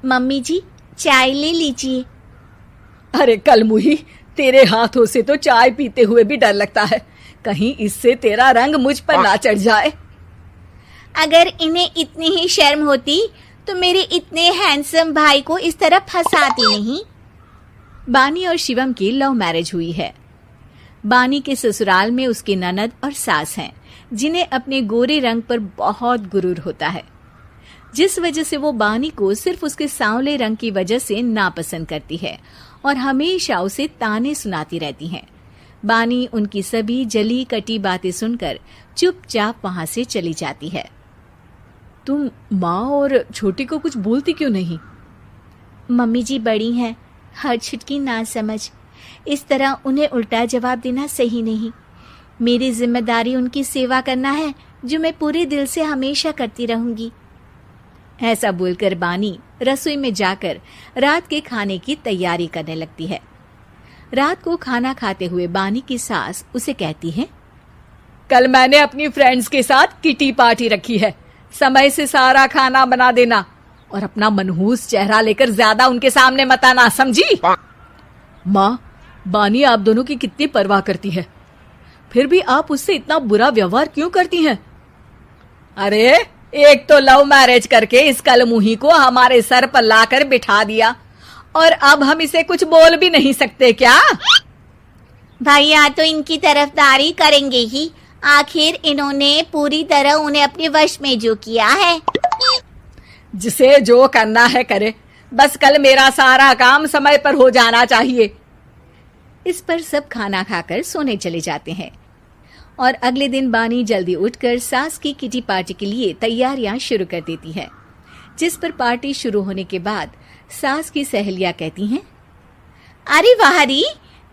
Mummy जी, चाय ले लीजिए। अरे कलमुही, तेरे हाथों से तो चाय पीते हुए भी डर लगता है, कहीं इससे तेरा रंग मुझ पर ना चढ़ जाए। अगर इन्हें इतनी ही शर्म होती तो मेरे इतने हैंडसम भाई को इस तरह फंसाती नहीं। बानी और शिवम की लव मैरिज हुई है। बानी के ससुराल में उसकी ननद और सास हैं, जिन्हें अपने गोरे रंग पर बहुत गुरूर होता है, जिस वजह से वो बानी को सिर्फ उसके सांवले रंग की वजह से नापसंद करती है और हमेशा उसे ताने सुनाती रहती हैं। बानी उनकी सभी जली कटी बातें सुनकर चुपचाप वहां से चली जाती है। तुम माँ और छोटी को कुछ बोलती क्यों नहीं? मम्मी जी बड़ी हैं, हर छुटकी ना समझ, इस तरह उन्हें उल्टा जवाब देना सही नहीं। मेरी जिम्मेदारी उनकी सेवा करना है, जो मैं पूरे दिल से हमेशा करती रहूंगी। ऐसा बोलकर बानी रसोई में जाकर रात के खाने की तैयारी करने लगती है। रात को खाना खाते हुए बानी की सास उसे कहती है, कल मैंने अपनी फ्रेंड्स के साथ किटी पार्टी रखी है, समय से सारा खाना बना देना और अपना मनहूस चेहरा लेकर ज्यादा उनके सामने मत आना, समझी? माँ, बानी आप दोनों की कितनी परवाह करती है, फिर भी आप उससे इतना बुरा व्यवहार क्यों करती हैं? अरे एक तो लव मैरिज करके इस कलमुही को हमारे सर पर लाकर बिठा दिया और अब हम इसे कुछ बोल भी नहीं सकते क्या? भैया तो इनकी तरफदारी करेंगे ही, आखिर इन्होंने पूरी तरह उन्हें अपने वश में जो किया है। जिसे जो करना है करे, बस कल मेरा सारा काम समय पर हो जाना चाहिए। इस पर सब खाना खाकर सोने चले जाते हैं और अगले दिन बानी जल्दी उठकर सास की किटी पार्टी के लिए तैयारियां शुरू कर देती है, जिस पर पार्टी शुरू होने के बाद सास की सहेलियां कहती हैं, अरे वाह री,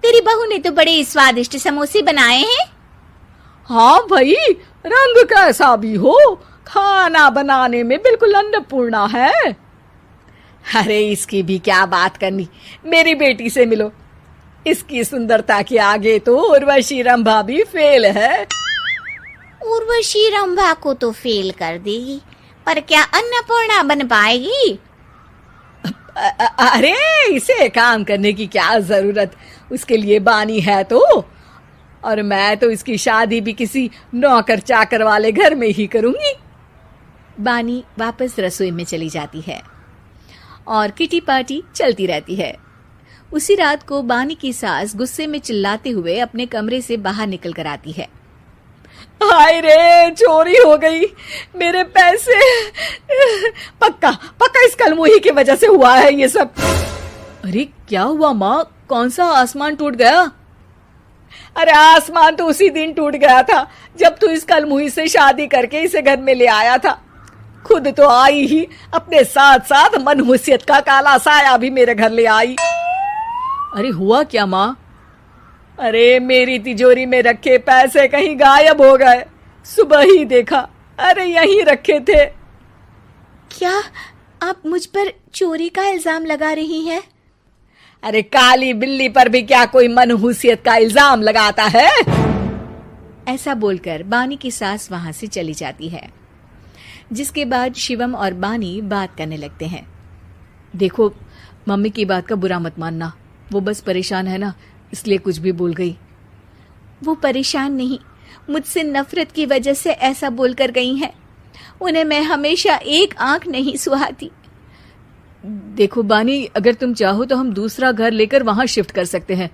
तेरी बहू ने तो बड़े स्वादिष्ट समोसे बनाए हैं। हाँ भाई, रंग कैसा भी हो, खाना बनाने में बिल्कुल अन्नपूर्णा है। अरे इसकी भी क्या बात करनी, मेरी बेटी से मिलो, इसकी सुंदरता के आगे तो उर्वशी रंभा भी फेल है। उर्वशी रंभा को तो फेल कर देगी, पर क्या अन्नपूर्णा बन पाएगी? अरे इसे काम करने की क्या जरूरत, उसके लिए बानी है तो, और मैं तो इसकी शादी भी किसी नौकर चाकर वाले घर में ही करूंगी। बानी वापस रसोई में चली जाती है और किटी पार्टी चलती रहती है। उसी रात को बानी की सास गुस्से में चिल्लाते हुए अपने कमरे से बाहर निकल कर आती है। हाय रे, चोरी हो गई मेरे पैसे, पक्का पक्का इस कलमुही की वजह से हुआ है ये सब। अरे क्या हुआ माँ, कौन सा आसमान टूट गया? अरे आसमान तो उसी दिन टूट गया था जब तू इस कलमुही से शादी करके इसे घर में ले आया था। खुद तो आई ही, अपने साथ साथ मनहूसियत का काला साया भी मेरे घर ले आई। अरे हुआ क्या माँ? अरे मेरी तिजोरी में रखे पैसे कहीं गायब हो गए, सुबह ही देखा, अरे यहीं रखे थे। क्या आप मुझ पर चोरी का इल्जाम लगा रही हैं? अरे काली बिल्ली पर भी क्या कोई मनहूसियत का इल्जाम लगाता है? ऐसा बोलकर बानी की सास वहां से चली जाती है, जिसके बाद शिवम और बानी बात करने लगते हैं। देखो, मम्मी की बात का बुरा मत मानना, वो बस परेशान है ना, इसलिए कुछ भी बोल गई। वो परेशान नहीं, मुझसे नफरत की वजह से ऐसा बोलकर गई हैं। उन्हें मैं हमेशा एक आंख नहीं सुहाती। देखो बानी, अगर तुम चाहो तो हम दूसरा घर लेकर वहां शिफ्ट कर सकते हैं।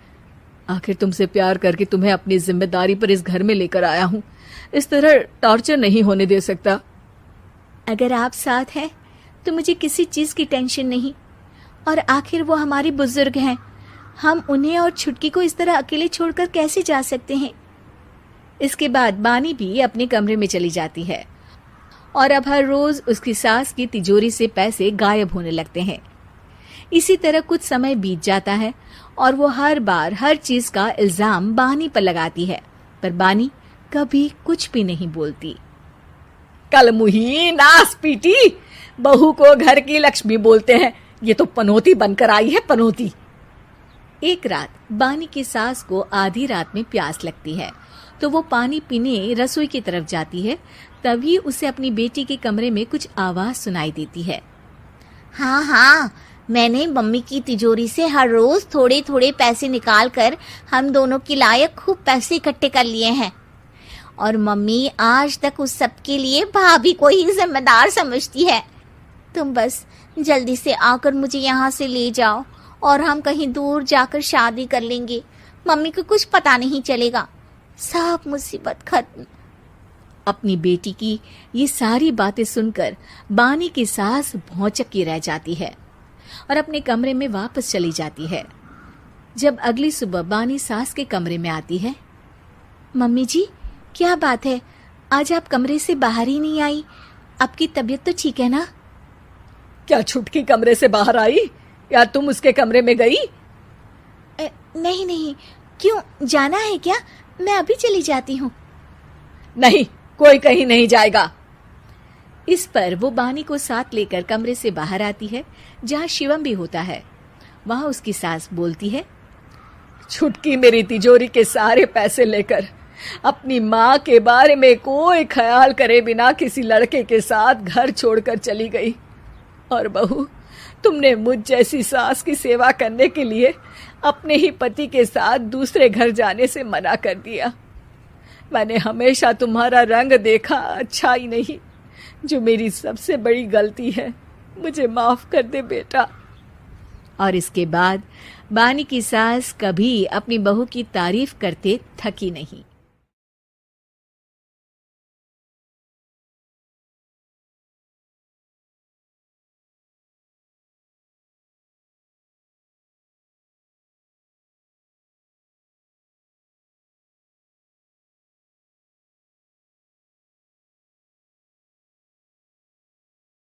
आखिर तुमसे प्यार करके तुम्हें अपनी जिम्मेदारी पर इस घर में लेकर आया हूं, इस तरह टॉर्चर नहीं होने दे सकता। अगर आप साथ हैं तो मुझे किसी चीज की टेंशन नहीं, और आखिर वो हमारी बुजुर्ग हैं, हम उन्हें और छुटकी को इस तरह अकेले छोड़कर कैसे जा सकते हैं? इसके बाद बानी भी अपने कमरे में चली जाती है और अब हर रोज उसकी सास की तिजोरी से पैसे गायब होने लगते हैं। इसी तरह कुछ समय बीत जाता है और वो हर बार हर चीज का इल्जाम बानी पर लगाती है, पर बानी कभी कुछ भी नहीं बोलती। कलमुही नास पीटी, बहू को घर की लक्ष्मी बोलते हैं, ये तो पनौती बनकर आई है, पनौती। एक रात बानी की सास को आधी रात में प्यास लगती है, तो वो पानी पीने रसोई की तरफ जाती है। तभी उसे अपनी बेटी के कमरे में कुछ आवाज सुनाई देती है। हाँ हाँ, मैंने मम्मी की तिजोरी से हर रोज थोड़े थोड़े पैसे निकाल कर हम दोनों के लायक खूब पैसे इकट्ठे कर लिए हैं। और मम्मी आज तक उस सब के लिए भाभी को ही जिम्मेदार समझती है। तुम बस जल्दी से आकर मुझे यहाँ से ले जाओ और हम कहीं दूर जाकर शादी कर लेंगे। मम्मी को कुछ पता नहीं चलेगा, सब मुसीबत खत्म। अपनी बेटी की ये सारी बातें सुनकर बानी की सास भौंचक्की रह जाती है और अपने कमरे में वापस चली जाती है। जब अगली सुबह बानी सास के कमरे में आती है, मम्मी जी, क्या बात है, आज आप कमरे से बाहर ही नहीं आई? आपकी तबीयत तो ठीक है ना? क्या छुटकी कमरे से बाहर आई या तुम उसके कमरे में गई? नहीं नहीं, क्यों, जाना है क्या? मैं अभी चली जाती हूँ। नहीं, कोई कहीं नहीं जाएगा। इस पर वो बानी को साथ लेकर कमरे से बाहर आती है, जहाँ शिवम भी होता है। वहां उसकी सास बोलती है, छुटकी मेरी तिजोरी के सारे पैसे लेकर अपनी माँ के बारे में कोई ख्याल करे बिना किसी लड़के के साथ घर छोड़कर चली गई। और बहू, तुमने मुझ जैसी सास की सेवा करने के लिए अपने ही पति के साथ दूसरे घर जाने से मना कर दिया। मैंने हमेशा तुम्हारा रंग देखा अच्छा ही नहीं, जो मेरी सबसे बड़ी गलती है। मुझे माफ कर दे बेटा। और इसके बाद बानी की सास कभी अपनी बहू की तारीफ करते थकी नहीं।